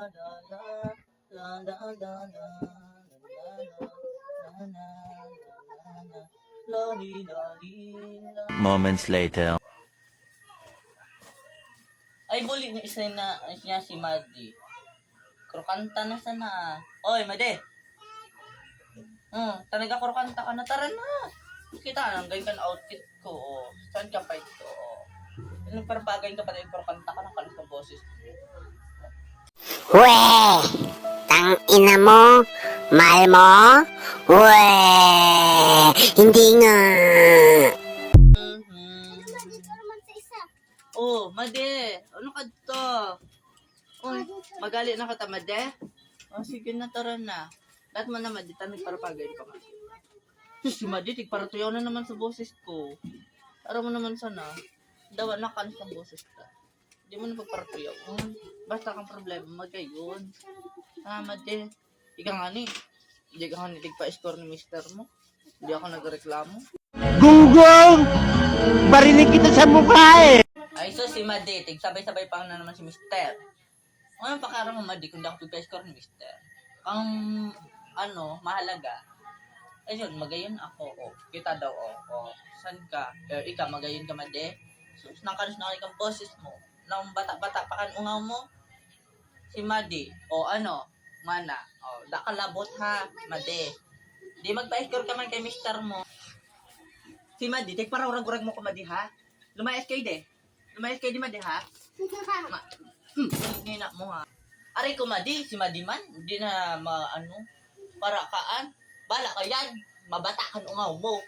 la la la la la la la la li la li la. Moments later. Ay, buli ni isa na niya si Madi. Krokanta na sana. Oy, Madi. Talaga krokanta ka na. Tara na. Kita na, ganyan ka na outfit ko. Oh. Saan ka pa ito? Oh. Anong parang bagay ka pa na krokanta ka ng kalis ng boses. Weh! Tang ina mo? Mahal mo? Weh! Hindi nga! Oh, Madi. Ano ka to? Oh, magali na ka ta, Madi? Oh, sige na, tara na. Lahat mo na, Madi. Tanong para pagay pa nga. Si Madi, tigparatuyaw na naman sa boses ko. Tara mo naman sana. Dawa na kanis ang boses ka. Hindi mo na pagparatuyaw. Basta kang problema, magayon. Madi. Ika nga ni. Hindi ka nga ni tigpa-score ni mister mo. Hindi ako nagreklamo. Gunggong! Barinig kita sa mukha eh! Ay, so si Madi, sabay-sabay pa na naman si mister. Ano pakarang mo, Madi, kung di ako pipescore ni mister? Ang, mahalaga, ayun, magayon ako, kita daw, saan ka? Ikaw, magayon ka, Madi? So, nakanos na kang boses mo, nang bata-bata pa kan ungaw mo, si Madi, mana, da kalabot ha, Madi. Di magpa-score ka man kay mister mo. Si Madi, tigparang-rag-rag mo ko, Madi, ha? Lumayas kayo, de. Lumayas kayo di, Madi, ha? Hina mo, ha? Aray ko, Madi, si Madi man, hindi na, para kaan. Bala ka yan, mabata kan ungaw mo.